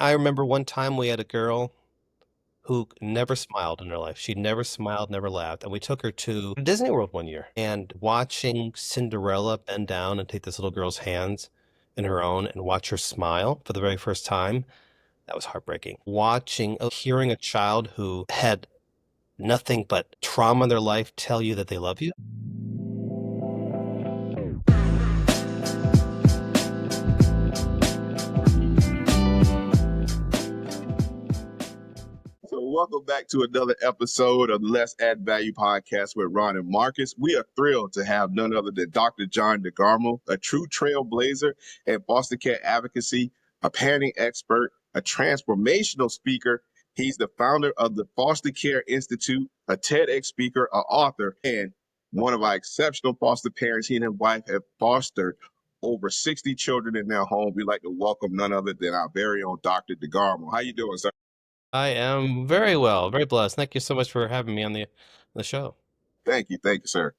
I remember one time we had a girl who never smiled in her life. She never smiled, never laughed. And we took her to Disney World one year and watching Cinderella bend down and take this little girl's hands in her own and watch her smile for the very first time, that was heartbreaking. Hearing a child who had nothing but trauma in their life tell you that they love you. So, welcome back to another episode of the Let's Add Value podcast with Ron and Marcus. We are thrilled to have none other than Dr. John DeGarmo, a true trailblazer in foster care advocacy, a parenting expert, a transformational speaker. He's the founder of the Foster Care Institute, a TEDx speaker, an author, and one of our exceptional foster parents. He and his wife have fostered over 60 children in their home. We'd like to welcome none other than our very own Dr. DeGarmo. How you doing, sir? I am very well, very blessed. Thank you so much for having me on the show. Thank you, sir.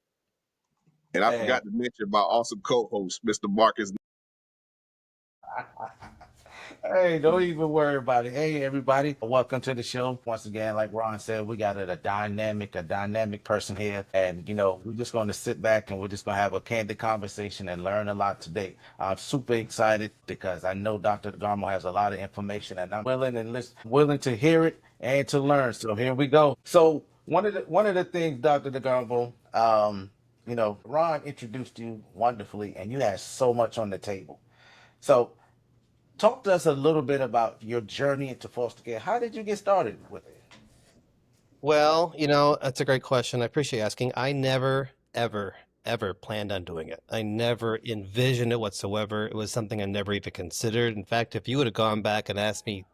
And I Hey, forgot to mention my awesome co-host, Mr. Marcus. hey, don't even worry about it. Hey, everybody, welcome to the show. Once again, like Ron said, we got a dynamic person here, and we're just going to sit back and we're just going to have a candid conversation and learn a lot today. I'm super excited because I know Dr. Garmo has a lot of information, and I'm willing to hear it and to learn. So here we go. So one of the things, Dr. DeGarmo, Ron introduced you wonderfully, and you had so much on the table. So talk to us a little bit about your journey into foster care. How did you get started with it? Well, that's a great question. I appreciate you asking. I never, ever, ever planned on doing it. I never envisioned it whatsoever. It was something I never even considered. In fact, if you would have gone back and asked me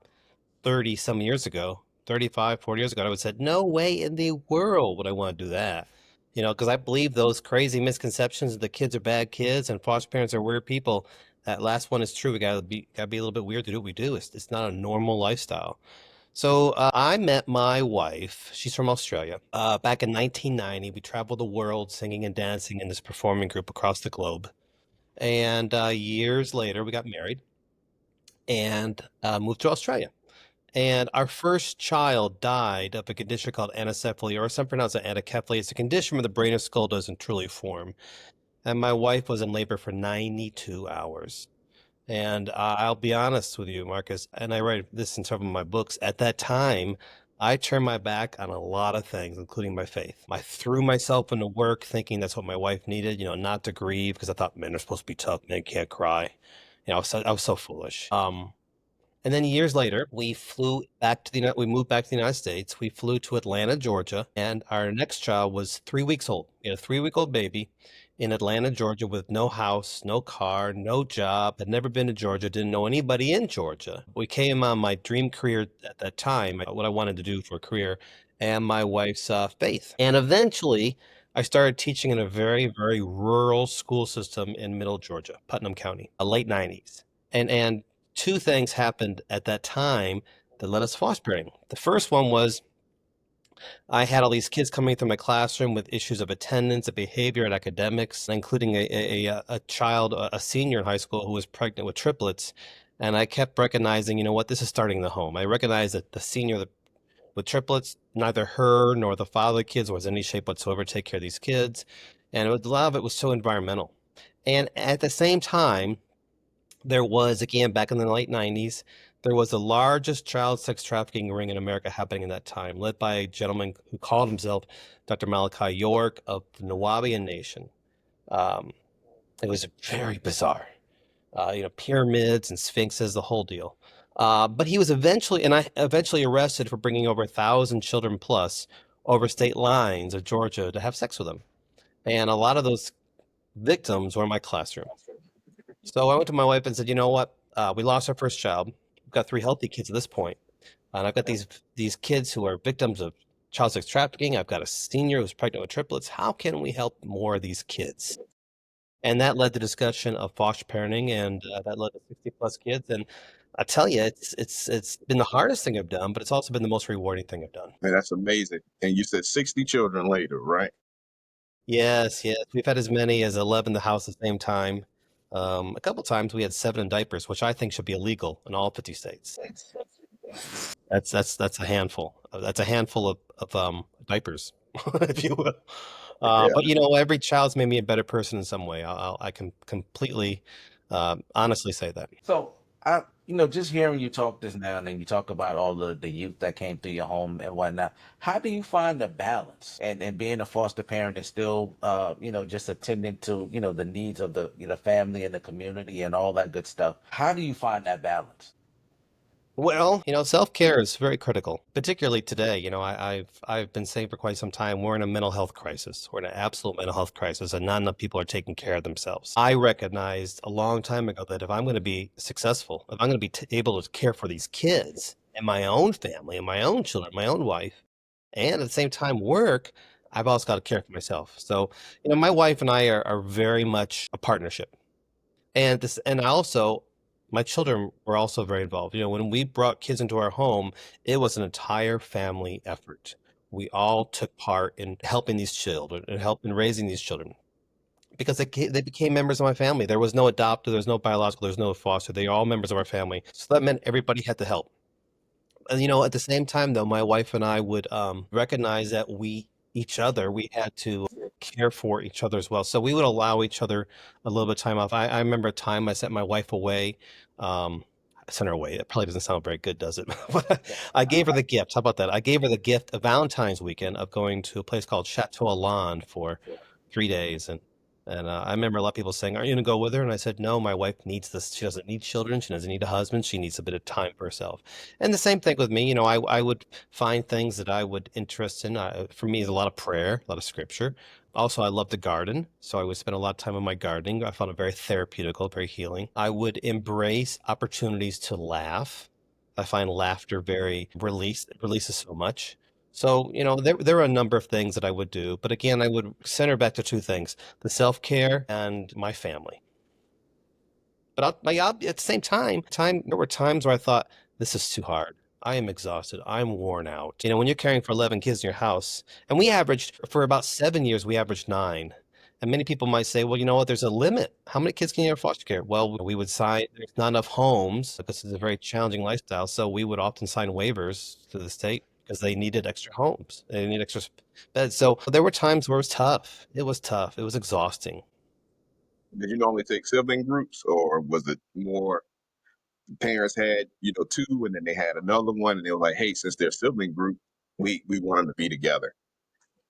30 some years ago, 35, 40 years ago, I would have said, no way in the world would I want to do that. Because I believe those crazy misconceptions that the kids are bad kids and foster parents are weird people. That last one is true. We gotta be a little bit weird to do what we do. It's not a normal lifestyle. So I met my wife. She's from Australia. Back in 1990, we traveled the world singing and dancing in this performing group across the globe. And years later, we got married and moved to Australia. And our first child died of a condition called anencephaly, or some pronounce it anencephaly. It's a condition where the brain or skull doesn't truly form. And my wife was in labor for 92 hours. And I'll be honest with you, Marcus, and I write this in several of my books. At that time, I turned my back on a lot of things, including my faith. I threw myself into work thinking that's what my wife needed, not to grieve, because I thought men are supposed to be tough, men can't cry. I was so foolish. And then years later, we moved back to the United States. We flew to Atlanta, Georgia, and our next child was 3 weeks old. We had a 3-week-old baby in Atlanta, Georgia, with no house, no car, no job, had never been to Georgia, didn't know anybody in Georgia. We came on my dream career at that time, what I wanted to do for a career, and my wife's faith. And eventually, I started teaching in a very, very rural school system in middle Georgia, Putnam County, late 90s. And two things happened at that time that led us to fostering. The first one was I had all these kids coming through my classroom with issues of attendance, of behavior, and academics, including a child, a senior in high school who was pregnant with triplets. And I kept recognizing, this is starting in the home. I recognized that the senior with triplets, neither her nor the father of the kids was in any shape whatsoever to take care of these kids. And a lot of it was so environmental. And at the same time, there was, again, back in the late 90s, there was the largest child sex trafficking ring in America happening in that time, led by a gentleman who called himself Dr. Malachi York of the Nawabian Nation. Um, it was very bizarre. Pyramids and sphinxes, the whole deal. But he was eventually arrested for bringing over 1,000 children plus over state lines of Georgia to have sex with him. And a lot of those victims were in my classroom. So I went to my wife and said, you know what? We lost our first child. We've got three healthy kids at this point. And I've got these kids who are victims of child sex trafficking. I've got a senior who's pregnant with triplets. How can we help more of these kids? And that led to discussion of foster parenting, and that led to 60 plus kids. And I tell you, it's been the hardest thing I've done, but it's also been the most rewarding thing I've done. Man, that's amazing. And you said 60 children later, right? Yes, yes. We've had as many as 11 in the house at the same time. A couple times we had 7 in diapers, which I think should be illegal in all 50 states. That's a handful. That's a handful of diapers, if you will. Yeah. But you know, every child's made me a better person in some way. I can completely, honestly say that. So just hearing you talk this now, and then you talk about all the youth that came through your home and whatnot. How do you find the balance and being a foster parent and still, just attending to, the needs of the family and the community and all that good stuff? How do you find that balance? Well, you know, self-care is very critical, particularly today. You know, I've been saying for quite some time we're in a mental health crisis. We're in an absolute mental health crisis, and not enough people are taking care of themselves. I recognized a long time ago that if I'm going to be successful, if I'm going to be able to care for these kids and my own family and my own children, my own wife, and at the same time work, I've also got to care for myself. So, you know, my wife and I are very much a partnership. And also, my children were also very involved. You know, when we brought kids into our home, it was an entire family effort. We all took part in helping these children and helping raising these children because they became members of my family. There was no adopted, there was no biological, there was no foster. They are all members of our family. So that meant everybody had to help. And you know, at the same time, though, my wife and I would recognize that we had to care for each other as well. So we would allow each other a little bit of time off. I remember a time I sent my wife away. I sent her away. It probably doesn't sound very good, does it? But I gave her the gift. How about that? I gave her the gift of Valentine's weekend of going to a place called Chateau Hollande for 3 days. And I remember a lot of people saying, "Aren't you going to go with her?" And I said, "No, my wife needs this. She doesn't need children. She doesn't need a husband. She needs a bit of time for herself." And the same thing with me. You know, I would find things that I would interest in. For me, is a lot of prayer, a lot of scripture. Also, I love to garden, so I would spend a lot of time on my gardening. I found it very therapeutical, very healing. I would embrace opportunities to laugh. I find laughter very it releases so much. So, you know, there are a number of things that I would do, but again, I would center back to two things: the self-care and my family. But at the same time, there were times where I thought, this is too hard. I am exhausted. I'm worn out. You know, when you're caring for 11 kids in your house, and we averaged, for about 7 years, we averaged 9. And many people might say, well, you know what, there's a limit. How many kids can you have in foster care? Well, we would sign, there's not enough homes because it's a very challenging lifestyle. So we would often sign waivers to the state because they needed extra homes. They needed extra beds. So there were times where it was tough. It was tough. It was exhausting. Did you normally take sibling groups, or was it more parents had, two, and then they had another one, and they were like, hey, since they're sibling group, we want them to be together.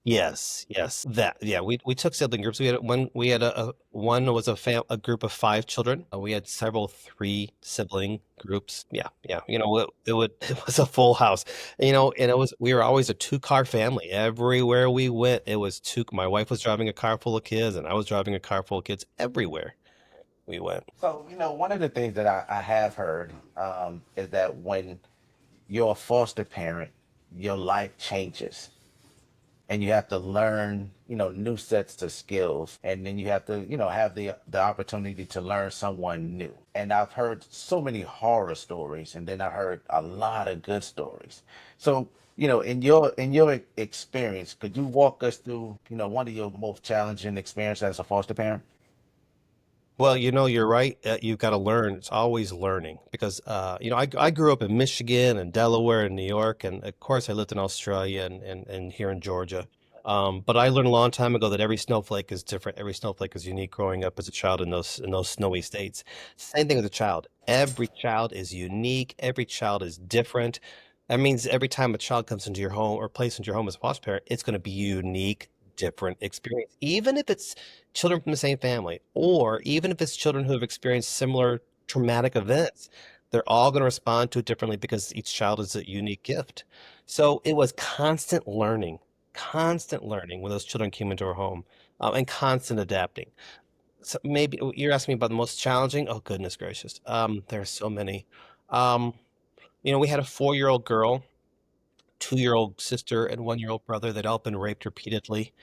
Yes, yes. Yeah, we took sibling groups. We had a one was a group of 5 children. We had several 3 sibling groups. Yeah, yeah. You know, it was a full house. You know, and we were always a 2-car family. Everywhere we went, it was two. My wife was driving a car full of kids, and I was driving a car full of kids everywhere we went. So, one of the things that I have heard is that when you're a foster parent, your life changes and you have to learn, new sets of skills. And then you have to, have the opportunity to learn someone new. And I've heard so many horror stories, and then I heard a lot of good stories. So, in your experience, could you walk us through, one of your most challenging experiences as a foster parent? Well, you know, you're right. You've got to learn. It's always learning because, you know, I grew up in Michigan and Delaware and New York. And of course, I lived in Australia and here in Georgia. But I learned a long time ago that every snowflake is different. Every snowflake is unique growing up as a child in those snowy states. Same thing with a child. Every child is unique. Every child is different. That means every time a child comes into your home or placed into your home as a foster parent, it's going to be unique, different experience. Even if it's children from the same family, or even if it's children who have experienced similar traumatic events, they're all going to respond to it differently because each child is a unique gift. So it was constant learning when those children came into our home, and constant adapting. So maybe you're asking me about the most challenging. Oh, goodness gracious. There are so many. Um, you know, we had a 4-year-old girl, 2-year-old sister, and 1-year-old brother that all been raped repeatedly,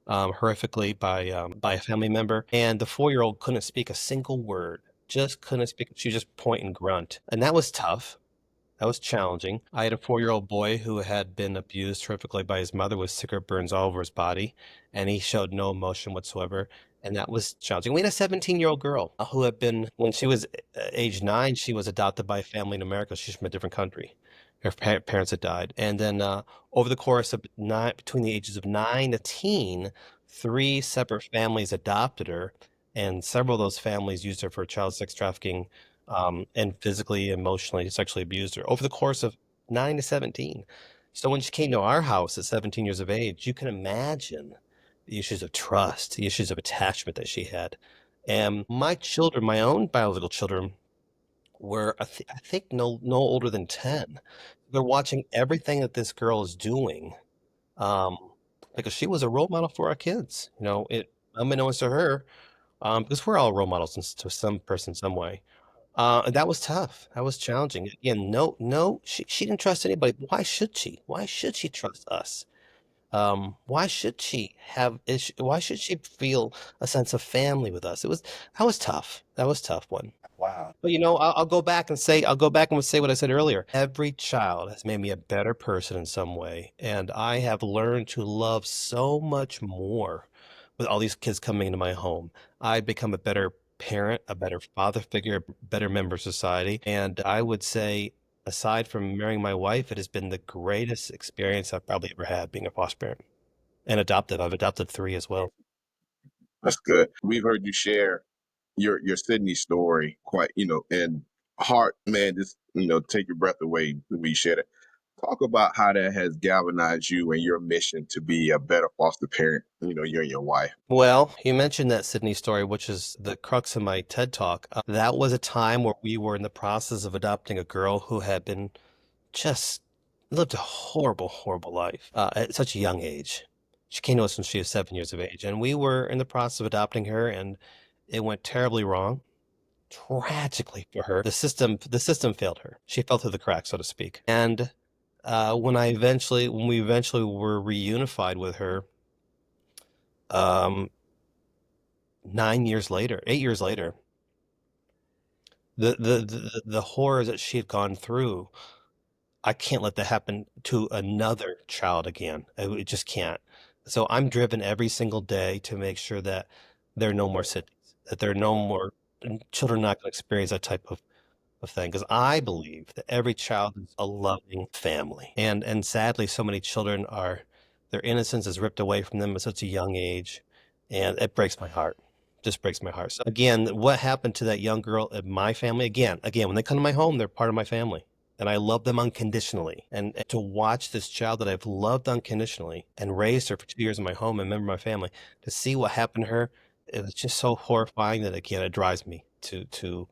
horrifically by a family member. And the 4-year-old couldn't speak a single word, just couldn't speak. She would just point and grunt, and that was tough. That was challenging. I had a 4-year-old boy who had been abused horrifically by his mother with cigarette burns all over his body, and he showed no emotion whatsoever. And that was challenging. We had a 17-year-old girl who had been, when she was age 9, she was adopted by a family in America. She's from a different country. Her parents had died. And then over the course of between the ages of 9 to teen, 3 separate families adopted her, and several of those families used her for child sex trafficking, and physically, emotionally, sexually abused her over the course of 9 to 17. So when she came to our house at 17 years of age, you can imagine the issues of trust, the issues of attachment that she had. And my children, my own biological children, were I think no older than 10. They're watching everything that this girl is doing, um, because she was a role model for our kids. Unbeknownst to her, because we're all role models to some person, some way. And that was tough. That was challenging. Again, no, she didn't trust anybody. Why should she? Why should she trust us? Why should she why should she feel a sense of family with us? That was tough. That was a tough one. Wow. But I'll go back and say what I said earlier. Every child has made me a better person in some way, and I have learned to love so much more with all these kids coming into my home. I've become a better parent, a better father figure, a better member of society, and I would say, aside from marrying my wife, it has been the greatest experience I've probably ever had being a foster parent and adoptive. I've adopted 3 as well. That's good. We've heard you share your Sydney story quite, and heart, man, just take your breath away when you share it. Talk about how that has galvanized you and your mission to be a better foster parent, you and your wife. Well, you mentioned that Sydney story, which is the crux of my TED Talk. That was a time where we were in the process of adopting a girl who had been just lived a horrible, horrible life at such a young age. She came to us when she was 7 years of age, and we were in the process of adopting her, and it went terribly wrong, tragically for her. The system failed her. She fell through the cracks, so to speak. And when we eventually were reunified with her, um, 9 years later, 8 years later, the horrors that she had gone through, I can't let that happen to another child again. It just can't. So I'm driven every single day to make sure that there are no more cities, that there are no more children not going to experience that type of thing. Because I believe that every child is a loving family, and sadly, so many children are their innocence is ripped away from them at such a young age, and it breaks my heart. Just breaks my heart. So again, what happened to that young girl in my family? Again, when they come to my home, they're part of my family and I love them unconditionally. And to watch this child that I've loved unconditionally and raised her for 2 years in my home and member of my family, to see what happened to her, it was just so horrifying that again, it drives me to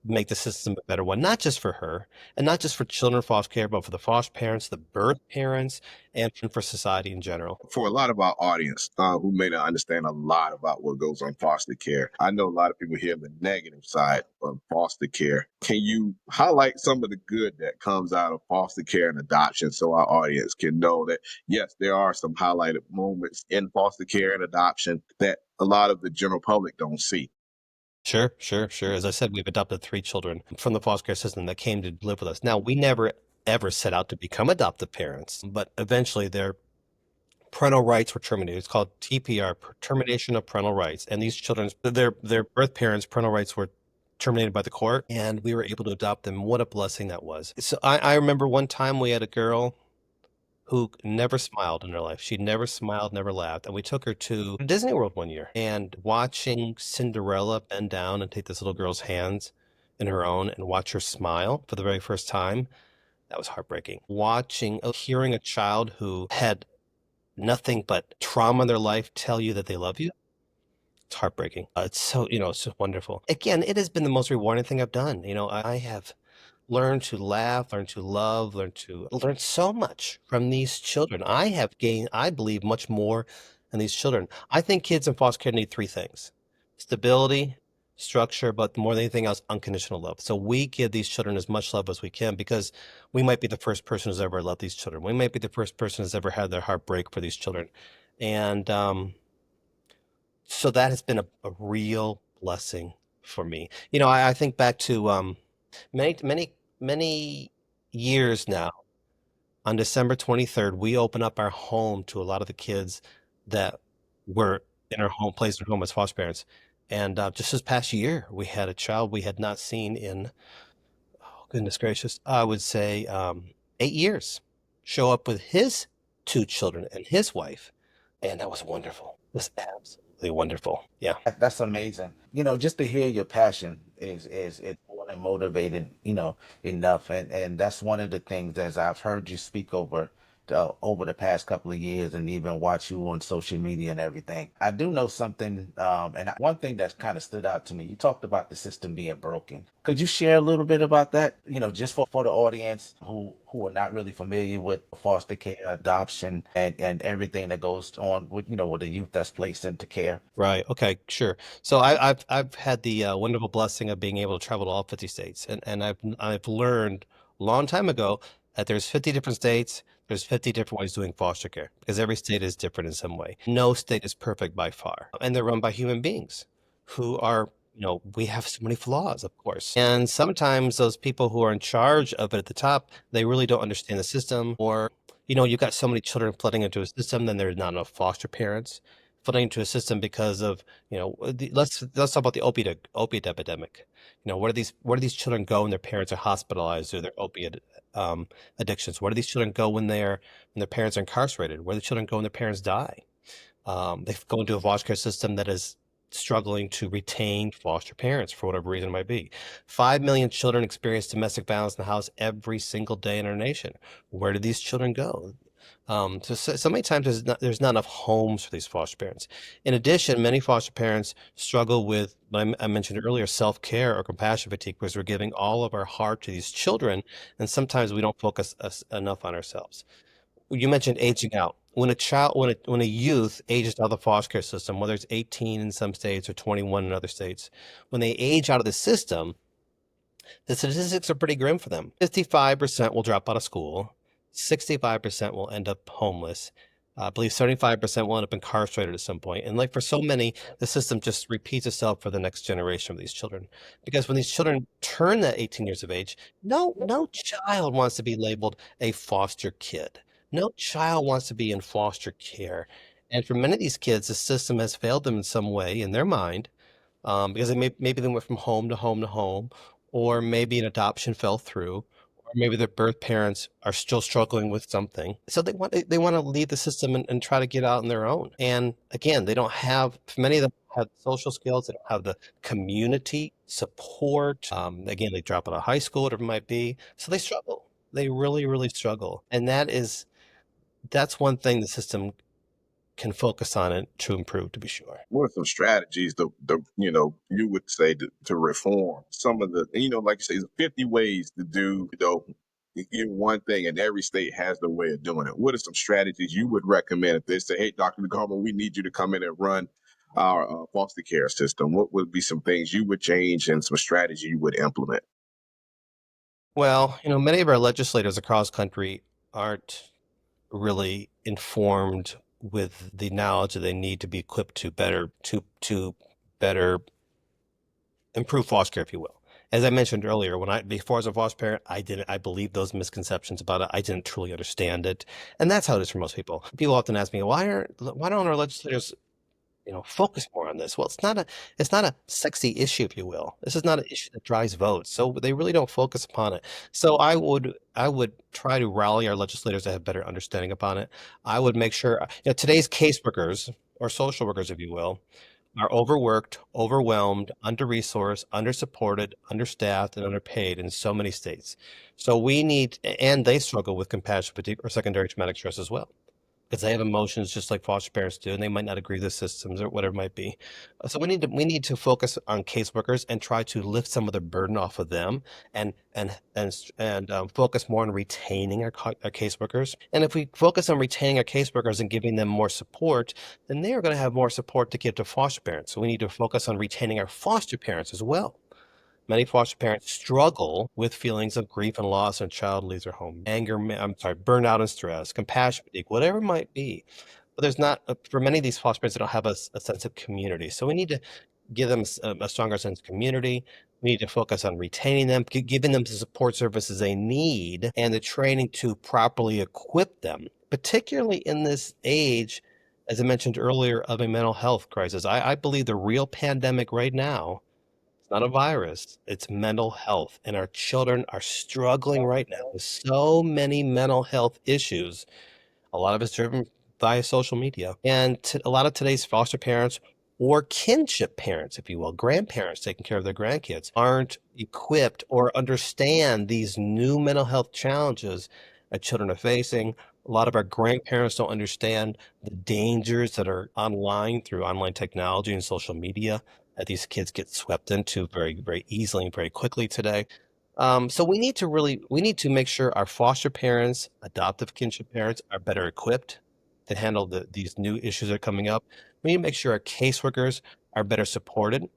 make the system a better one, not just for her and not just for children in foster care, but for the foster parents, the birth parents, and for society in general. For a lot of our audience who may not understand a lot about what goes on foster care, I know a lot of people hear the negative side of foster care. Can you highlight some of the good that comes out of foster care and adoption so our audience can know that, yes, there are some highlighted moments in foster care and adoption that a lot of the general public don't see? Sure, sure, sure. As I said, we've adopted 3 children from the foster care system that came to live with us. Now, we never ever set out to become adoptive parents, but eventually their parental rights were terminated. It's called TPR, termination of parental rights. And these children's their birth parents' parental rights were terminated by the court, and we were able to adopt them. What a blessing that was. So I remember one time we had a girl who never smiled in her life. She never smiled, never laughed. And we took her to Disney World one year, and watching Cinderella bend down and take this little girl's hands in her own and watch her smile for the very first time, that was heartbreaking. Hearing a child who had nothing but trauma in their life tell you that they love you, it's heartbreaking. It's so wonderful. Again, it has been the most rewarding thing I've done. I have learned to laugh, learn to love, learn so much from these children. I have gained, I believe, much more in these children. I think kids in foster care need 3 things: stability, structure, but more than anything else, unconditional love. So we give these children as much love as we can because we might be the first person who's ever loved these children. We might be the first person who's ever had their heart break for these children. And so that has been a real blessing for me. I think back to many, many, many. years now, on December 23rd, we open up our home to a lot of the kids that were in our home, placed in our home as foster parents. And just this past year, we had a child we had not seen in, oh, goodness gracious, I would say 8 years show up with his two children and his wife. And that was wonderful. It was absolutely wonderful. Yeah. That's amazing. Just to hear your passion is it's more than motivated, enough. And that's one of the things as I've heard you speak over the past couple of years and even watch you on social media and everything. I do know something, one thing that's kind of stood out to me. You talked about the system being broken. Could you share a little bit about that? Just for the audience who are not really familiar with foster care, adoption, and everything that goes on with the youth that's placed into care. Right. Okay. Sure. So I've had the wonderful blessing of being able to travel to all 50 states, and I've learned a long time ago that there's 50 different states. There's 50 different ways of doing foster care because every state is different in some way. No state is perfect by far, and they're run by human beings who are. We have so many flaws, of course. And sometimes those people who are in charge of it at the top, they really don't understand the system, or you've got so many children flooding into a system, then there's not enough foster parents flooding into a system because of let's talk about the opiate epidemic. Where do these children go when their parents are hospitalized or their opiate addictions? Where do these children go when their parents are incarcerated? Where do the children go when their parents die? They go into a foster care system that is struggling to retain foster parents for whatever reason it might be. 5 million children experience domestic violence in the house every single day in our nation. Where do these children go? So many times there's not enough homes for these foster parents. In addition, many foster parents struggle with what I mentioned earlier, self-care or compassion fatigue, because we're giving all of our heart to these children, and sometimes we don't focus enough on ourselves. You mentioned aging out. When a youth ages out of the foster care system, whether it's 18 in some states or 21 in other states, when they age out of the system, the statistics are pretty grim for them. 55% will drop out of school. 65% will end up homeless. I believe 75% will end up incarcerated at some point. And like for so many, the system just repeats itself for the next generation of these children. Because when these children turn that 18 years of age, no child wants to be labeled a foster kid. No child wants to be in foster care. And for many of these kids, the system has failed them in some way in their mind, because maybe they went from home to home to home, or maybe an adoption fell through, or maybe their birth parents are still struggling with something. So they want to leave the system and try to get out on their own. And again, they don't have many of them have social skills. They don't have the community support. Again, they drop out of high school, whatever it might be. So they struggle. They really, really struggle. And that's one thing the system can focus on it to improve, to be sure. What are some strategies you would say to reform some of the like you say, there's 50 ways to do one thing, and every state has their way of doing it. What are some strategies you would recommend if they say, hey, Dr. DeGarmo, we need you to come in and run our foster care system? What would be some things you would change and some strategy you would implement? Well, many of our legislators across country aren't really informed with the knowledge that they need to be equipped to better improve foster care, if you will. As I mentioned earlier, before I was a foster parent, I believed those misconceptions about it. I didn't truly understand it, and that's how it is for most people. People often ask me, why don't our legislators focus more on this? Well, it's not a sexy issue, if you will. This is not an issue that drives votes, so they really don't focus upon it. So I would try to rally our legislators to have better understanding upon it. I would make sure, today's caseworkers or social workers, if you will, are overworked, overwhelmed, under-resourced, under-supported, understaffed, and underpaid in so many states. So and they struggle with compassion fatigue or secondary traumatic stress as well, because they have emotions just like foster parents do, and they might not agree with the systems or whatever it might be. So we need to focus on caseworkers and try to lift some of the burden off of them, and focus more on retaining our caseworkers. And if we focus on retaining our caseworkers and giving them more support, then they are going to have more support to give to foster parents. So we need to focus on retaining our foster parents as well. Many foster parents struggle with feelings of grief and loss when a child leaves their home, burnout and stress, compassion fatigue, whatever it might be. But there's not, for many of these foster parents, they don't have a sense of community. So we need to give them a stronger sense of community. We need to focus on retaining them, giving them the support services they need, and the training to properly equip them, particularly in this age, as I mentioned earlier, of a mental health crisis. I believe the real pandemic right now, it's not a virus, it's mental health. And our children are struggling right now with so many mental health issues. A lot of it's driven via social media. And a lot of today's foster parents or kinship parents, if you will, grandparents taking care of their grandkids, aren't equipped or understand these new mental health challenges that children are facing. A lot of our grandparents don't understand the dangers that are online through online technology and social media that these kids get swept into very, very easily and very quickly today. So we need to make sure our foster parents, adoptive kinship parents are better equipped to handle these new issues that are coming up. We need to make sure our caseworkers are better supported,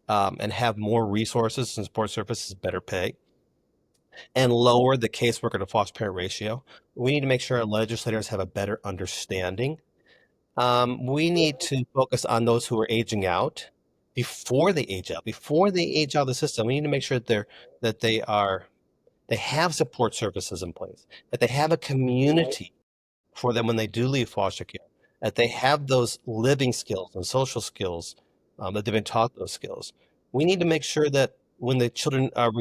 and have more resources and support services, better pay, and lower the caseworker to foster parent ratio. We need to make sure our legislators have a better understanding. We need to focus on those who are aging out before they age out, before they age out of the system. We need to make sure that they have support services in place, that they have a community for them when they do leave foster care, that they have those living skills and social skills, that they've been taught those skills. We need to make sure that when the children are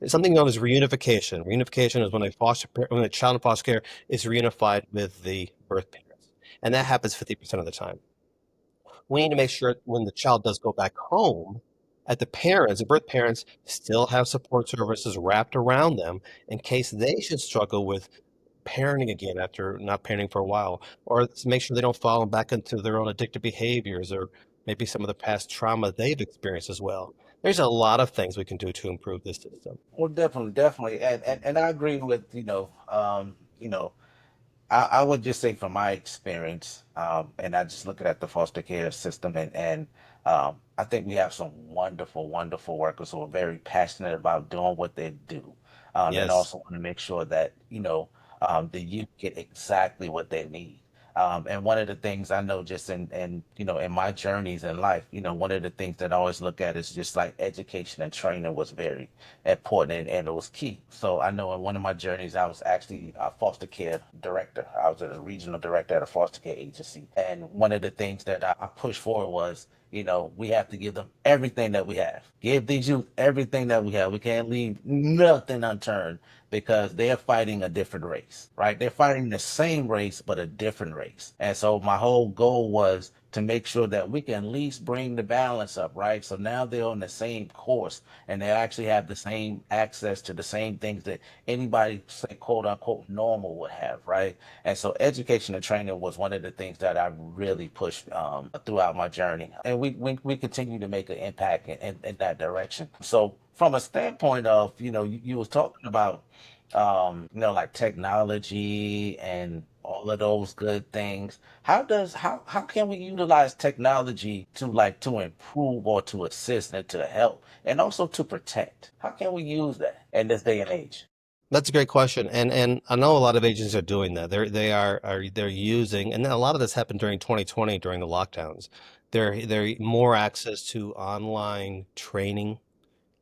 something known as reunification. Reunification is when when a child in foster care is reunified with the birth parents, and that happens 50% of the time. We need to make sure when the child does go back home, that the birth parents, still have support services wrapped around them in case they should struggle with parenting again after not parenting for a while, or to make sure they don't fall back into their own addictive behaviors or maybe some of the past trauma they've experienced as well. There's a lot of things we can do to improve this system. Well, definitely, definitely, and I agree with I would just say from my experience, and I just looking at the foster care system, and I think we have some wonderful, wonderful workers who are very passionate about doing what they do, and Yes. also want to make sure that the youth get exactly what they need. And one of the things I know, just in my journeys in life, one of the things that I always look at is just like education and training was very important, and it was key. So I know in one of my journeys, I was actually a foster care director. I was a regional director at a foster care agency. And one of the things that I pushed for was, we have to give them everything that we have. Give these youth everything that we have. We can't leave nothing unturned because they're fighting a different race, right? They're fighting the same race, but a different race. And so my whole goal was to make sure that we can at least bring the balance up, right? So now they're on the same course and they actually have the same access to the same things that anybody, say, quote unquote, normal would have, right? And so education and training was one of the things that I really pushed throughout my journey. And we continue to make an impact in that direction. So from a standpoint of, you was talking about, like technology and all of those good things. How can we utilize technology to improve or to assist and to help and also to protect? How can we use that in this day and age? That's a great question, and I know a lot of agencies are doing that. They're using, and a lot of this happened during 2020 during the lockdowns. They're more access to online training,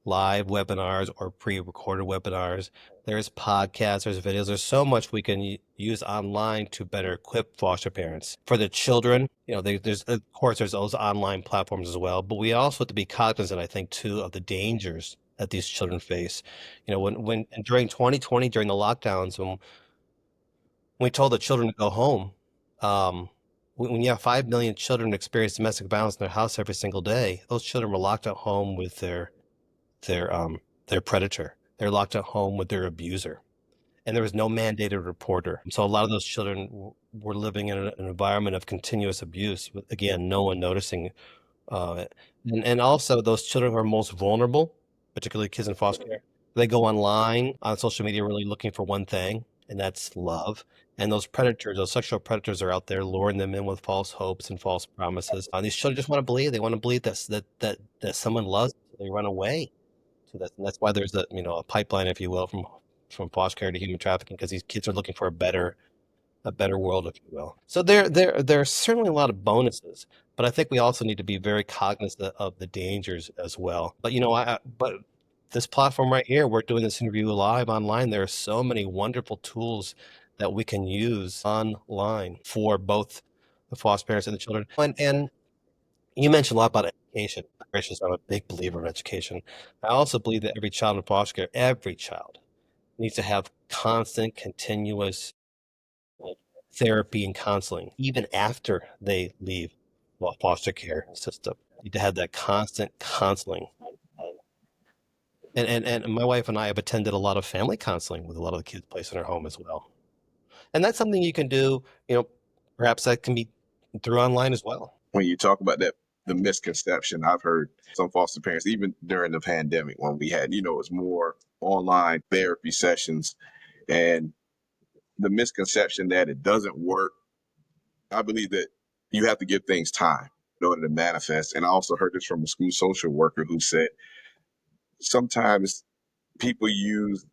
live webinars or pre-recorded webinars. There's podcasts, there's videos. There's so much we can use online to better equip foster parents. For the children, there's of course there's those online platforms as well, but we also have to be cognizant, I think, too, of the dangers that these children face. When and during 2020, during the lockdowns, when we told the children to go home, when you have 5 million children experience domestic violence in their house every single day, those children were locked at home with their um their predator. They're locked at home with their abuser, and there was no mandated reporter. So a lot of those children were living in an environment of continuous abuse, with again no one noticing. And also those children who are most vulnerable, particularly kids in foster care, they go online on social media really looking for one thing, and that's love. And those predators, those sexual predators, are out there luring them in with false hopes and false promises. These children just want to believe. They want to believe that someone loves them, so they run away. So that's why there's a pipeline, if you will, from foster care to human trafficking, because these kids are looking for a better world, if you will. So there are certainly a lot of bonuses, but I think we also need to be very cognizant of the dangers as well. But this platform right here, we're doing this interview live online. There are so many wonderful tools that we can use online for both the foster parents and the children. And you mentioned a lot about education. Gracious, I'm a big believer in education. I also believe that every child in foster care, every child, needs to have constant, continuous therapy and counseling, even after they leave the foster care system. You need to have that constant counseling. And my wife and I have attended a lot of family counseling with a lot of the kids placed in our home as well. And that's something you can do, perhaps that can be through online as well. When you talk about that, the misconception, I've heard some foster parents, even during the pandemic when we had, it's more online therapy sessions, and the misconception that it doesn't work. I believe that you have to give things time in order to manifest. And I also heard this from a school social worker who said sometimes people use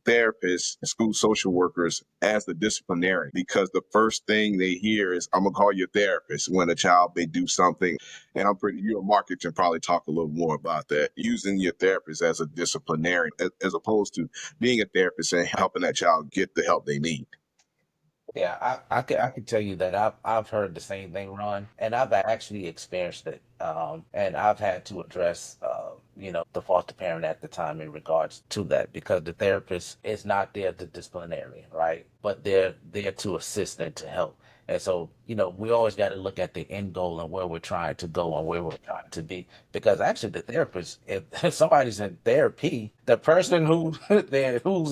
therapists and school social workers as the disciplinarian because the first thing they hear is, I'm gonna call you a therapist when a child may do something. And you and Mark can probably talk a little more about that, using your therapist as a disciplinarian as opposed to being a therapist and helping that child get the help they need. Yeah, I can tell you that I've heard the same thing, Ron, and I've actually experienced it. And I've had to address, the foster parent at the time in regards to that because the therapist is not there to disciplinary, right? But they're there to assist and to help. And so, we always got to look at the end goal and where we're trying to go and where we're trying to be. Because actually, the therapist, if somebody's in therapy, the person who's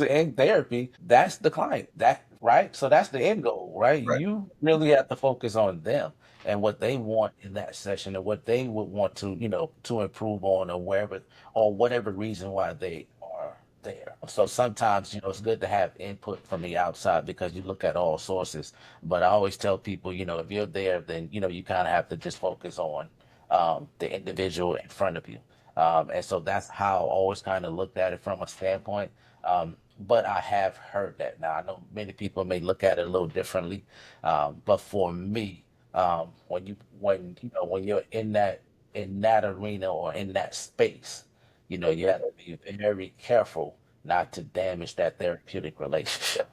in therapy, that's the client. That right. So that's the end goal, right? Right. You really have to focus on them and what they want in that session and what they would want to, to improve on or wherever or whatever reason why they are there. So sometimes, it's good to have input from the outside because you look at all sources. But I always tell people, if you're there, then, you kind of have to just focus on the individual in front of you. And so that's how I always kind of looked at it from a standpoint. But I have heard that. Now I know many people may look at it a little differently, but for me, when you're in that arena or in that space, you have to be very careful not to damage that therapeutic relationship.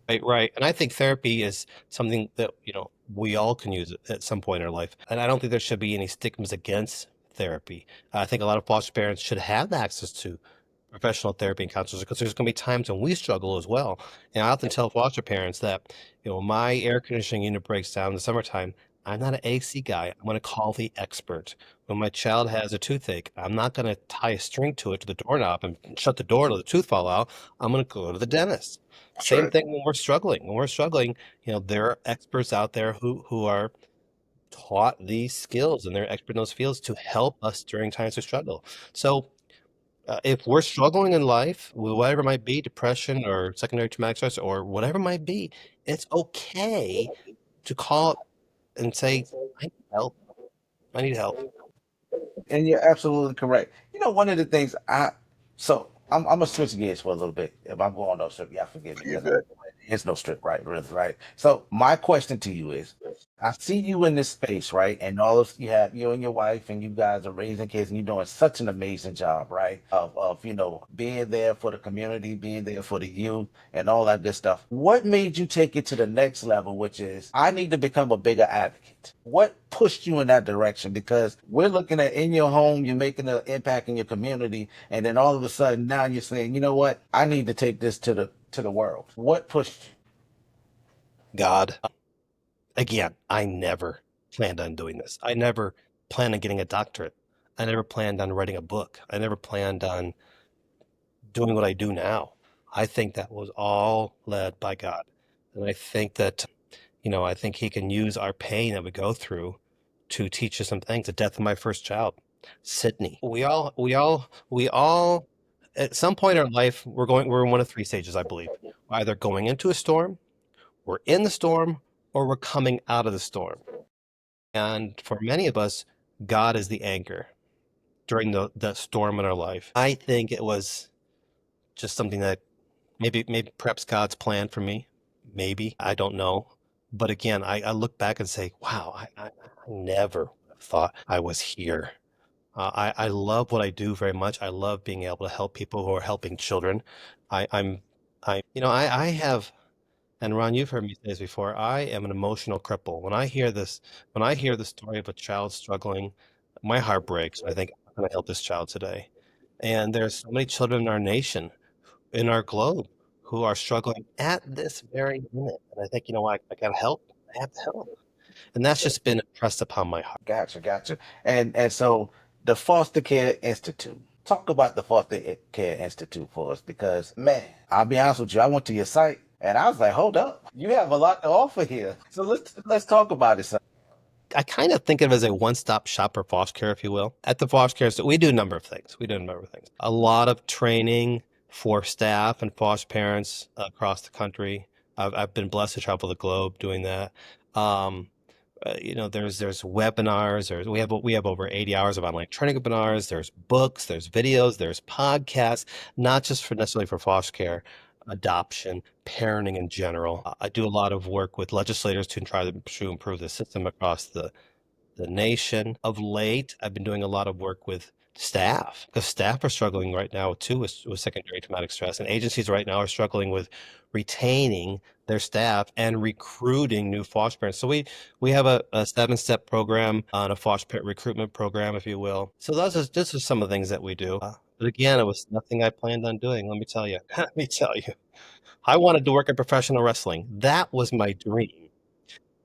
Right, right. And I think therapy is something that, we all can use at some point in our life. And I don't think there should be any stigmas against therapy. I think a lot of foster parents should have access to professional therapy and counselors because there's going to be times when we struggle as well. And I often tell foster parents that, my air conditioning unit breaks down in the summertime. I'm not an AC guy. I'm going to call the expert. When my child has a toothache, I'm not going to tie a string to it to the doorknob and shut the door till the tooth fall out. I'm going to go to the dentist. That's Same right. thing when we're struggling. When we're struggling, there are experts out there who are taught these skills and they're expert in those fields to help us during times of struggle. So if we're struggling in life, whatever it might be, depression or secondary traumatic stress or whatever it might be, it's okay to call it and say, I need help. I need help. And you're absolutely correct. One of the things I'm gonna switch gears for a little bit. If I'm going off script, yeah, forgive me You're because good. there's no script, right? Really, right? So my question to you is, I see you in this space, right? And all of you and your wife, and you guys are raising kids, and you're doing such an amazing job, right? Of being there for the community, being there for the youth, and all that good stuff. What made you take it to the next level, which is I need to become a bigger advocate? What pushed you in that direction? Because we're looking at in your home, you're making an impact in your community, and then all of a sudden now you're saying, you know what? I need to take this to the world. What pushed you? God, again, I never planned on doing this. I never planned on getting a doctorate. I never planned on writing a book. I never planned on doing what I do now. I think that was all led by God. And I think that, I think he can use our pain that we go through to teach us some things. The death of my first child, Sydney. We all, at some point in our life, we're in one of three stages, I believe. We're either going into a storm, we're in the storm, or we're coming out of the storm. And for many of us, God is the anchor during the storm in our life. I think it was just something that maybe perhaps God's plan for me. Maybe. I don't know. But again, I look back and say, wow, I never thought I was here. I love what I do very much. I love being able to help people who are helping children. I'm, I have, and Ron, you've heard me say this before. I am an emotional cripple. When I hear the story of a child struggling, my heart breaks. I think, how can I help this child today? And there's so many children in our nation, in our globe, who are struggling at this very minute. And I think, I gotta help. I have to help. And that's just been impressed upon my heart. Gotcha, gotcha. And so the Foster Care Institute. Talk about the Foster Care Institute for us because man, I'll be honest with you, I went to your site and I was like, hold up, you have a lot to offer here. So let's talk about it. Son. I kind of think of it as a one-stop shop for foster care, if you will. At the foster care, so we do a number of things. We do a number of things. A lot of training for staff and foster parents across the country. I've been blessed to travel the globe doing that. Um, there's webinars. We have over 80 hours of online training webinars. There's books. There's videos. There's podcasts. Not just for necessarily for foster care, adoption, parenting in general. I do a lot of work with legislators to try to improve the system across the nation. Of late, I've been doing a lot of work with staff because staff are struggling right now too with secondary traumatic stress, and agencies right now are struggling with retaining their staff and recruiting new foster parents. So we have a 7-step program on a foster parent recruitment program, if you will. So this is some of the things that we do. But again, it was nothing I planned on doing. Let me tell you. Let me tell you. I wanted to work in professional wrestling. That was my dream.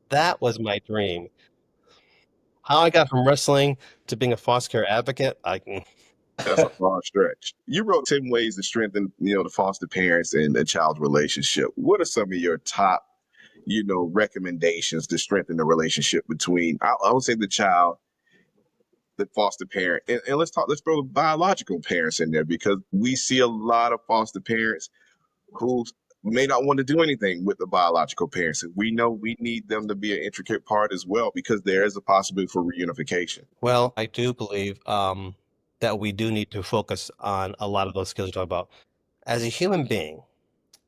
That was my dream. How I got from wrestling to being a foster care advocate, I can. That's a far stretch. You wrote 10 ways to strengthen, the foster parents and the child relationship. What are some of your top, recommendations to strengthen the relationship between, I would say, the child, the foster parent, and let's throw the biological parents in there because we see a lot of foster parents who may not want to do anything with the biological parents. And we know we need them to be an intricate part as well because there is a possibility for reunification. Well, I do believe that we do need to focus on a lot of those skills you talk about. As a human being,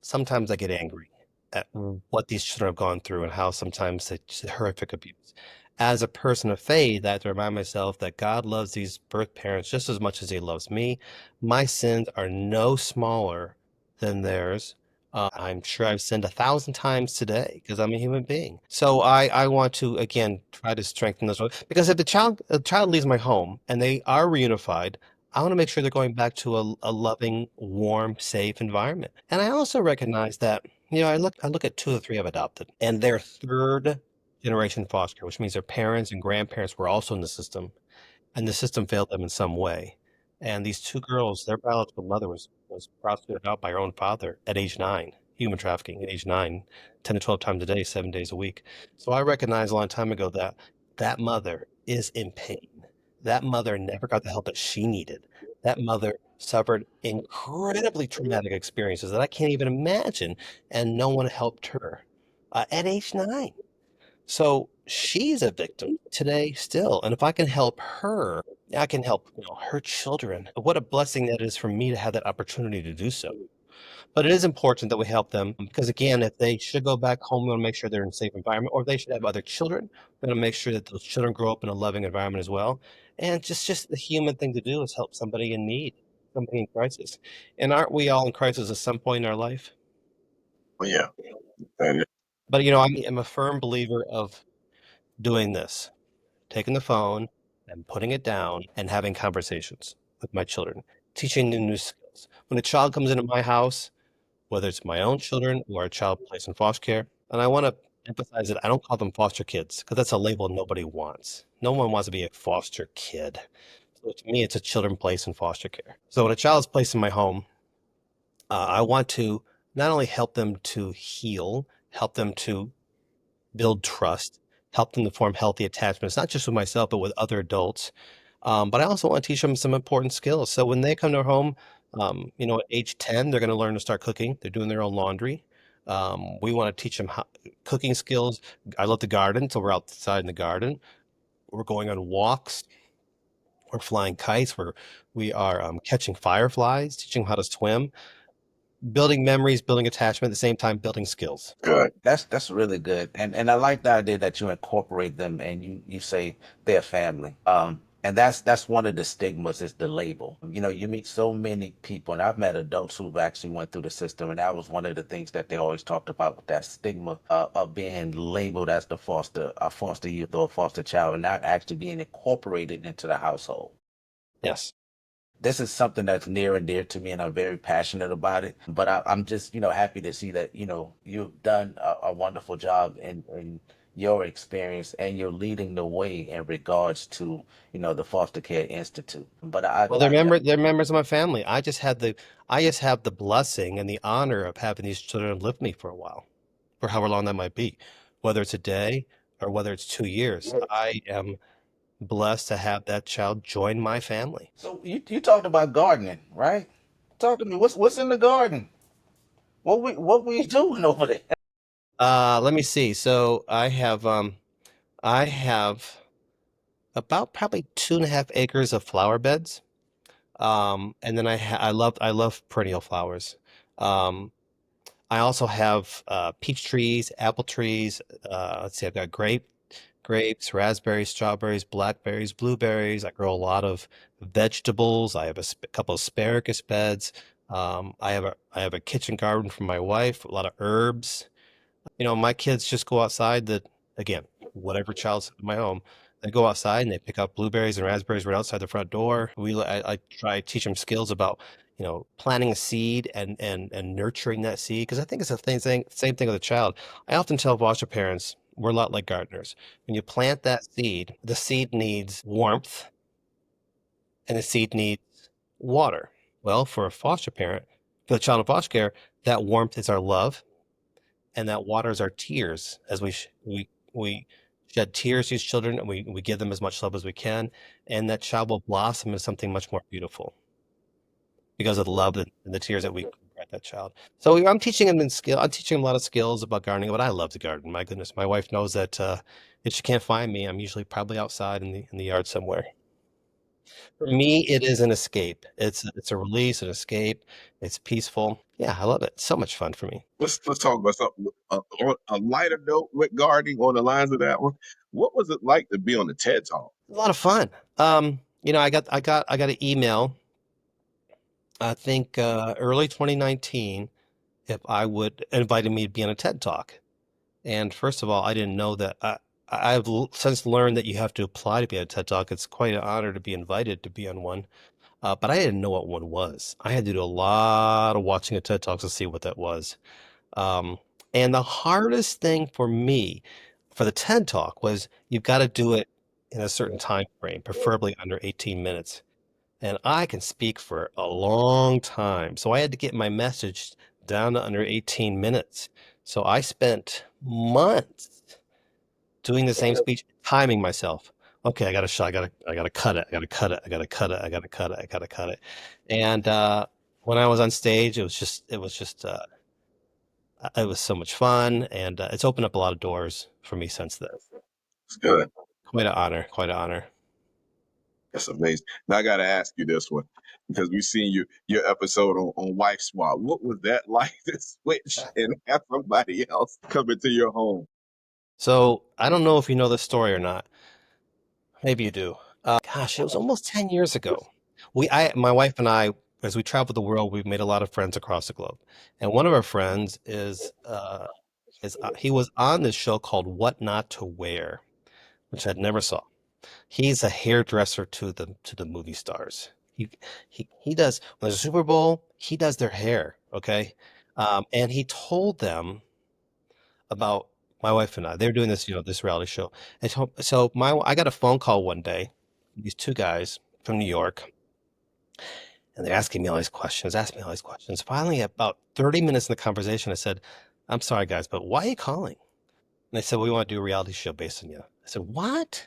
sometimes I get angry at what these children have gone through and how sometimes it's horrific abuse. As a person of faith, I have to remind myself that God loves these birth parents just as much as He loves me. My sins are no smaller than theirs. I'm sure I've sinned 1,000 times today because I'm a human being. So I want to again try to strengthen those because if a child leaves my home and they are reunified, I want to make sure they're going back to a loving, warm, safe environment. And I also recognize that, I look at 2 of the 3 I've adopted, and they're third generation foster, which means their parents and grandparents were also in the system, and the system failed them in some way. And these 2 girls, their biological mother was prostituted out by her own father at age 9, human trafficking at age 9, 10 to 12 times a day, 7 days a week. So I recognized a long time ago that that mother is in pain. That mother never got the help that she needed. That mother suffered incredibly traumatic experiences that I can't even imagine, and no one helped her at age 9. So she's a victim today still. And if I can help her, I can help, her children. What a blessing that is for me to have that opportunity to do so. But it is important that we help them because again, if they should go back home, we want to make sure they're in a safe environment, or if they should have other children, we want to make sure that those children grow up in a loving environment as well. And just the human thing to do is help somebody in need, somebody in crisis. And aren't we all in crisis at some point in our life? Well, yeah. And But I'm a firm believer of doing this, taking the phone and putting it down and having conversations with my children, teaching them new skills. When a child comes into my house, whether it's my own children or a child placed in foster care, and I want to emphasize that I don't call them foster kids because that's a label nobody wants. No one wants to be a foster kid. So to me, it's a children placed in foster care. So when a child is placed in my home, I want to not only help them to heal, help them to build trust, help them to form healthy attachments, not just with myself, but with other adults. But I also want to teach them some important skills. So when they come to our home, at age 10, they're going to learn to start cooking. They're doing their own laundry. We want to teach them cooking skills. I love the garden, so we're outside in the garden. We're going on walks. We're flying kites. We are catching fireflies, teaching them how to swim, building memories, building attachment, at the same time building skills. good. That's really good. And I like the idea that you incorporate them and you say they're family. And that's one of the stigmas is the label. You know, you meet so many people, and I've met adults who've actually went through the system, and that was one of the things that they always talked about with that stigma of being labeled as the foster youth or foster child, and not actually being incorporated into the household. Yes. This is something that's near and dear to me, and I'm very passionate about it. But I'm just, happy to see that, you've done a wonderful job in your experience, and you're leading the way in regards to, the Foster Care Institute. But Well, they're members of my family. I just have the blessing and the honor of having these children live with me for a while, for however long that might be, whether it's a day or whether it's 2 years. I am blessed to have that child join my family. So you talked about gardening, right? Talk to me. What's in the garden? What we doing over there? Let me see. So I have about probably 2.5 acres of flower beds. And then I love perennial flowers. Um, I also have peach trees, apple trees. Let's see, I've got grapes, raspberries, strawberries, blackberries, blueberries. I grow a lot of vegetables. I have couple of asparagus beds. I have a kitchen garden for my wife, a lot of herbs. My kids just go outside again, whatever child's in my home, they go outside and they pick up blueberries and raspberries right outside the front door. I try to teach them skills about, planting a seed and nurturing that seed because I think it's same thing with a child. I often tell foster parents we're a lot like gardeners. When you plant that seed, the seed needs warmth and the seed needs water. Well, for a foster parent, for the child in foster care, that warmth is our love and that waters our tears as we shed tears to these children and we give them as much love as we can, and that child will blossom into something much more beautiful because of the love and the tears that we provide that child. So I'm teaching them a lot of skills about gardening, but I love to garden. My goodness, my wife knows that if she can't find me, I'm usually probably outside in the yard somewhere. For me, it is an escape. It's a release, an escape. It's peaceful. Yeah, I love it. So much fun for me. Let's talk about something on a lighter note with gardening on the lines of that one. What was it like to be on the TED Talk? A lot of fun. I got an email, I think early 2019, if I would invited me to be on a TED Talk. And first of all, I didn't know that. Since learned that you have to apply to be on a TED Talk. It's quite an honor to be invited to be on one. But I didn't know what one was. I had to do a lot of watching a TED Talk to see what that was. Um, and the hardest thing for me for the TED Talk was you've got to do it in a certain time frame, preferably under 18 minutes. And I can speak for a long time. So I had to get my message down to under 18 minutes. So I spent months doing the same speech, timing myself. Okay, I got to shot. I got to cut it. I got to cut it. I got to cut it. I got to cut it. I got to cut it. And when I was on stage, it was so much fun, and it's opened up a lot of doors for me since then. It's good. Quite an honor. Quite an honor. That's amazing. Now I got to ask you this one because we've seen your episode on Wife Swap. What was that like to switch and have somebody else come into your home? So I don't know if you know this story or not. Maybe you do. Gosh, it was almost 10 years ago. My wife and I, as we traveled the world, we've made a lot of friends across the globe. And one of our friends he was on this show called What Not to Wear, which I'd never saw. He's a hairdresser to the movie stars. He does when there's a Super Bowl, he does their hair, okay? And he told them about my wife and I. They were doing this reality show. I got a phone call one day, these two guys from New York, and they're asking me all these questions, asking me all these questions. Finally, about 30 minutes in the conversation, I said, "I'm sorry, guys, but why are you calling?" And they said, "We want to do a reality show based on you." I said, "What?"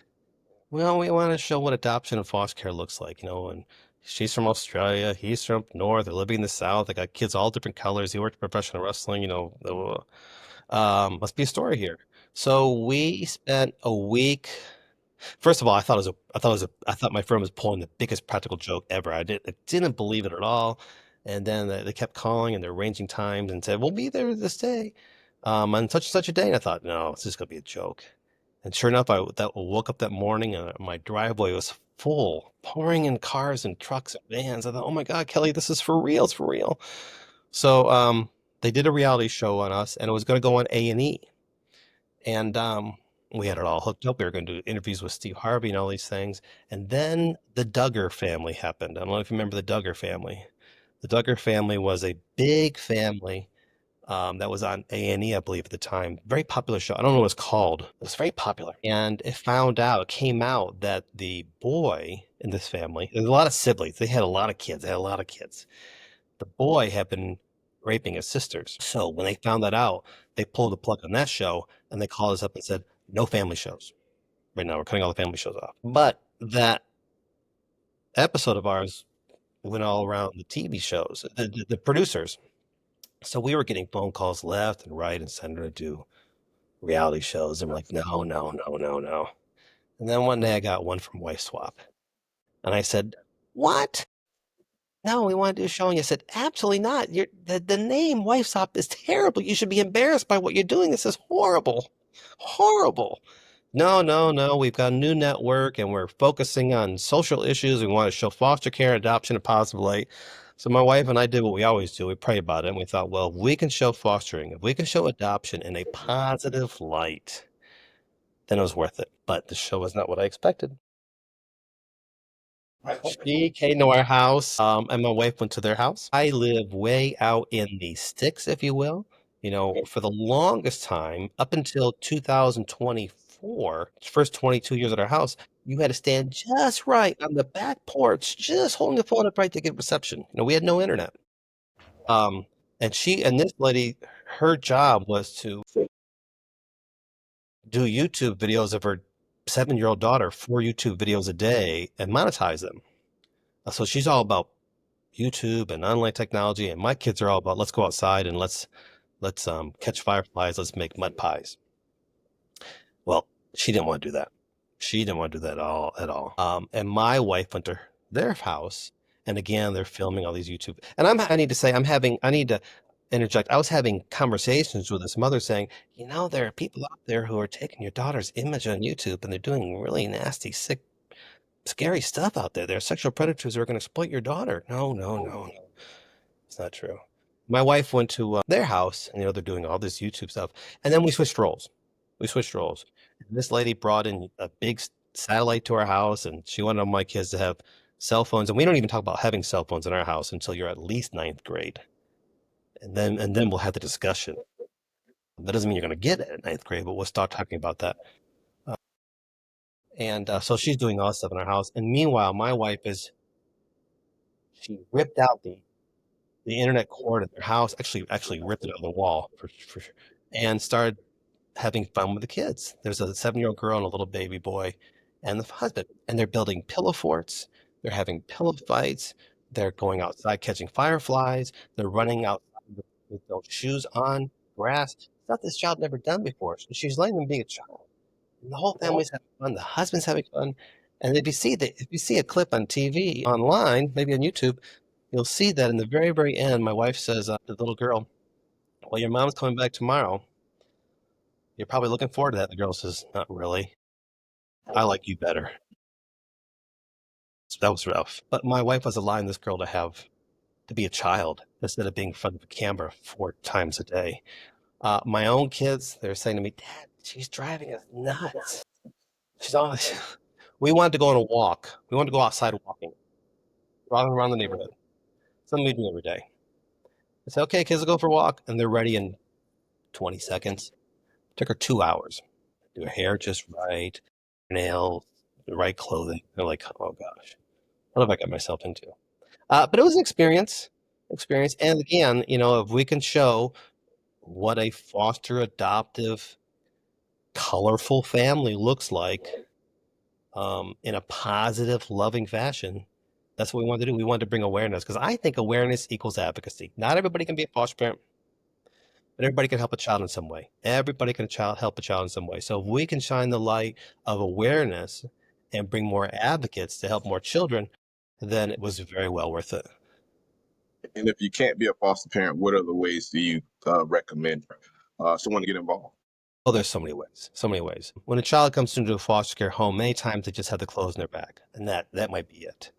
"Well, we want to show what adoption and foster care looks like, and she's from Australia, he's from up north, they're living in the South, they got kids all different colors, he worked professional wrestling, must be a story here." So we spent a week. First of all, I thought my friend was pulling the biggest practical joke ever. I didn't believe it at all. And then they kept calling and they're arranging times and said, "We'll be there this day, on such and such a day." And I thought, no, it's just gonna be a joke. And sure enough, I woke up that morning and my driveway was full, pouring in cars and trucks and vans. I thought, oh my God, Kelly, this is for real. It's for real. So they did a reality show on us, and it was going to go on A&E. And we had it all hooked up. We were going to do interviews with Steve Harvey and all these things. And then the Duggar family happened. I don't know if you remember the Duggar family. The Duggar family was a big family that was on A&E, I believe, at the time. Very popular show. I don't know what it was called. It was very popular. And it came out that the boy in this family, there's a lot of siblings. They had a lot of kids. They had a lot of kids. The boy had been raping his sisters. So when they found that out, they pulled the plug on that show and they called us up and said, no family shows. Right now, we're cutting all the family shows off. But that episode of ours went all around the TV shows, the producers. So we were getting phone calls left and right and center to do reality shows. And we're like, no, no, no, no, no. And then one day I got one from Wife Swap. And I said, what? No, we want to do a show. And you said, absolutely not. The name Wife Swap is terrible. You should be embarrassed by what you're doing. This is horrible. Horrible. No, no, no. We've got a new network and we're focusing on social issues. We want to show foster care, adoption, in a positive light. So my wife and I did what we always do. We prayed about it and we thought, well, if we can show fostering, if we can show adoption in a positive light, then it was worth it. But the show was not what I expected. She came to our house, and my wife went to their house. I live way out in the sticks, if you will. You know, for the longest time, up until 2024, first 22 years at our house, you had to stand just right on the back porch, just holding the phone up right to get reception. You know, we had no internet. Um, and this lady, her job was to do YouTube videos of her 7-year-old daughter, 4 YouTube videos a day, and monetize them. So she's all about YouTube and online technology, and my kids are all about let's go outside and let's catch fireflies, let's make mud pies. Well, she didn't want to do that. She didn't want to do that at all. And my wife went to their house, and again they're filming all these YouTube. And I need to interject. I was having conversations with this mother saying, you know, there are people out there who are taking your daughter's image on YouTube, and they're doing really nasty, sick, scary stuff out there. There are sexual predators who are going to exploit your daughter. No, no, no, no. It's not true. My wife went to their house, and you know they're doing all this YouTube stuff, and then we switched roles. We switched roles. This lady brought in a big satellite to our house, and she wanted all my kids to have cell phones. And we don't even talk about having cell phones in our house until you're at least ninth grade, and then we'll have the discussion. That doesn't mean you're going to get it at ninth grade, but we'll start talking about that. And so she's doing all this stuff in our house, and meanwhile, my wife she ripped out the internet cord at their house, actually ripped it out of the wall for sure, and started having fun with the kids. There's a 7-year-old girl and a little baby boy and the husband, and they're building pillow forts. They're having pillow fights. They're going outside catching fireflies. They're running out with no shoes on, grass, stuff this child never done before. So she's letting them be a child. And the whole family's having fun. The husband's having fun. And if you see a clip on TV, online, maybe on YouTube, you'll see that in the very, very end, my wife says to the little girl, well, your mom's coming back tomorrow. You're probably looking forward to that. The girl says, not really. I like you better. So that was rough. But my wife was allowing this girl to be a child instead of being in front of a camera 4 times a day. My own kids, they're saying to me, Dad, she's driving us nuts. She's always, we wanted to go on a walk. We wanted to go outside walking, driving around the neighborhood. Something we do every day. I said, okay, kids will go for a walk. And they're ready in 20 seconds. It took her 2 hours. Do her hair just right, nails, the right clothing. They're like, oh gosh, what have I got myself into? But it was an experience. And again, you know, if we can show what a foster adoptive, colorful family looks like in a positive, loving fashion, that's what we wanted to do. We wanted to bring awareness because I think awareness equals advocacy. Not everybody can be a foster parent, but everybody can help a child in some way. Everybody can help a child in some way. So if we can shine the light of awareness and bring more advocates to help more children, then it was very well worth it. And if you can't be a foster parent, what other ways do you recommend someone to get involved? Oh, there's so many ways. So many ways. When a child comes into a foster care home, many times they just have the clothes in their bag, and that might be it.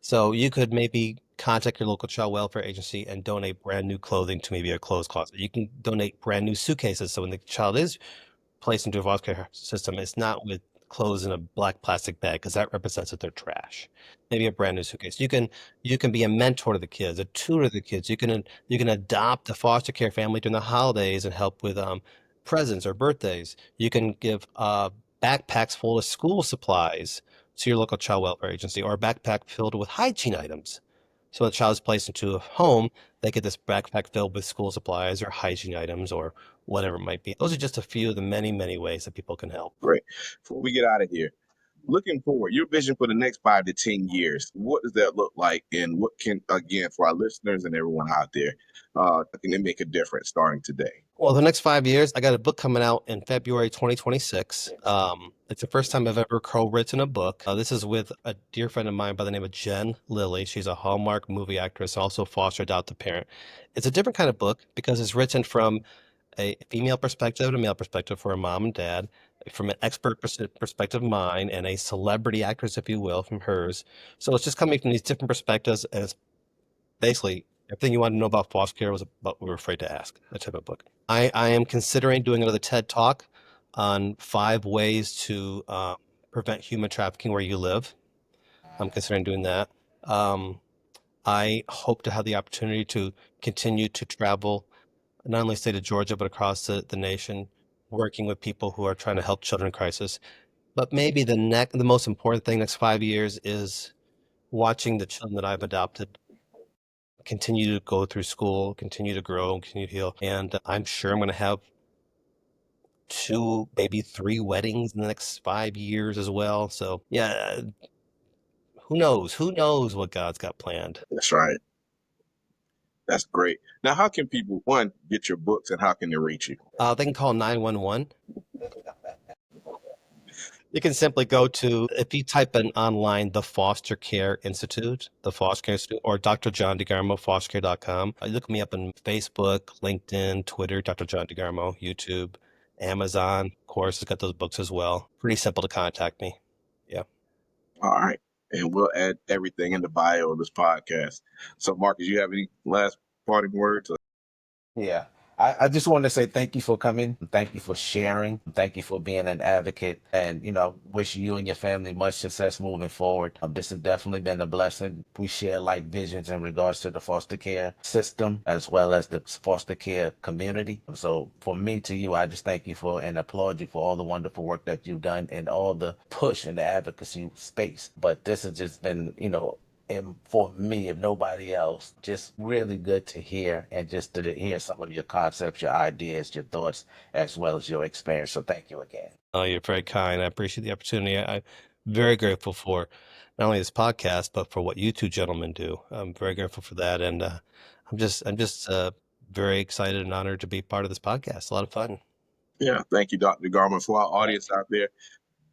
So you could maybe contact your local child welfare agency and donate brand new clothing to maybe a clothes closet. You can donate brand new suitcases. So when the child is placed into a foster care system, it's not with clothes in a black plastic bag because that represents that they're trash. Maybe a brand new suitcase. You can be a mentor to the kids, a tutor to the kids. You can adopt a foster care family during the holidays and help with presents or birthdays. You can give backpacks full of school supplies to your local child welfare agency, or a backpack filled with hygiene items. So when a child is placed into a home, they get this backpack filled with school supplies or hygiene items or whatever it might be. Those are just a few of the many, many ways that people can help. Great. Before we get out of here, looking forward, your vision for the next 5 to 10 years, what does that look like? And what can, again, for our listeners and everyone out there, can it make a difference starting today? Well, the next 5 years, I got a book coming out in February 2026. It's the first time I've ever co-written a book. This is with a dear friend of mine by the name of Jen Lilly. She's a Hallmark movie actress, also foster adoptive parent. It's a different kind of book because it's written from a female perspective and a male perspective for a mom and dad, from an expert perspective of mine, and a celebrity actress, if you will, from hers. So it's just coming from these different perspectives, and it's basically everything you want to know about foster care was what we were afraid to ask, that type of book. I am considering doing another TED Talk on 5 ways to prevent human trafficking where you live. I'm considering doing that. I hope to have the opportunity to continue to travel, not only state of Georgia, but across the nation, working with people who are trying to help children in crisis. But maybe the most important thing next 5 years is watching the children that I've adopted continue to go through school, continue to grow, continue to heal. And I'm sure I'm going to have 2, maybe 3 weddings in the next 5 years as well. So yeah, who knows? Who knows what God's got planned? That's right. That's great. Now, how can people, one, get your books and how can they reach you? They can call 911. You can simply go to, if you type in online, the Foster Care Institute, the Foster Care Institute, or Dr. John DeGarmo, fostercare.com. Look me up on Facebook, LinkedIn, Twitter, Dr. John DeGarmo, YouTube, Amazon, of course, has got those books as well. Pretty simple to contact me. Yeah. All right. And we'll add everything in the bio of this podcast. So, Marcus, you have any last parting words? Yeah. I just want to say thank you for coming. Thank you for sharing. Thank you for being an advocate. And, wish you and your family much success moving forward. This has definitely been a blessing. We share like visions in regards to the foster care system as well as the foster care community. So for me to you, I just thank you for and applaud you for all the wonderful work that you've done and all the push in the advocacy space. But this has just been, and for me, if nobody else, just really good to hear and just to hear some of your concepts, your ideas, your thoughts, as well as your experience. So thank you again. Oh, you're very kind. I appreciate the opportunity. I'm very grateful for not only this podcast, but for what you two gentlemen do. I'm very grateful for that. And I'm just very excited and honored to be part of this podcast. A lot of fun. Yeah. Thank you, Dr. Garman. For our audience out there,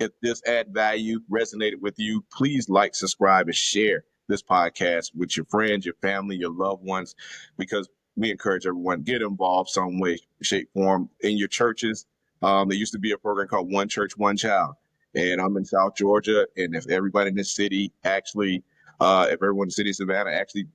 if this add value resonated with you, please like, subscribe, and share this podcast with your friends, your family, your loved ones, because we encourage everyone to get involved some way, shape, form in your churches. There used to be a program called One Church, One Child, and I'm in South Georgia. And if everybody in this city actually, if everyone in the city of Savannah actually,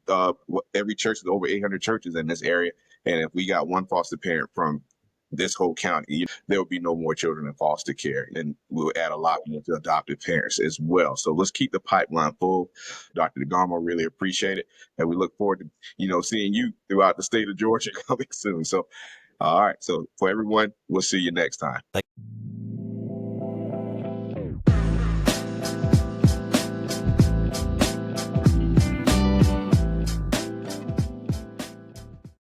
every church is over 800 churches in this area, and if we got one foster parent from this whole county, there will be no more children in foster care, and we'll add a lot more to adoptive parents as well. So let's keep the pipeline full. Dr. DeGarmo, really appreciate it, and we look forward to seeing you throughout the state of Georgia coming soon. So, all right. So for everyone, we'll see you next time. Thank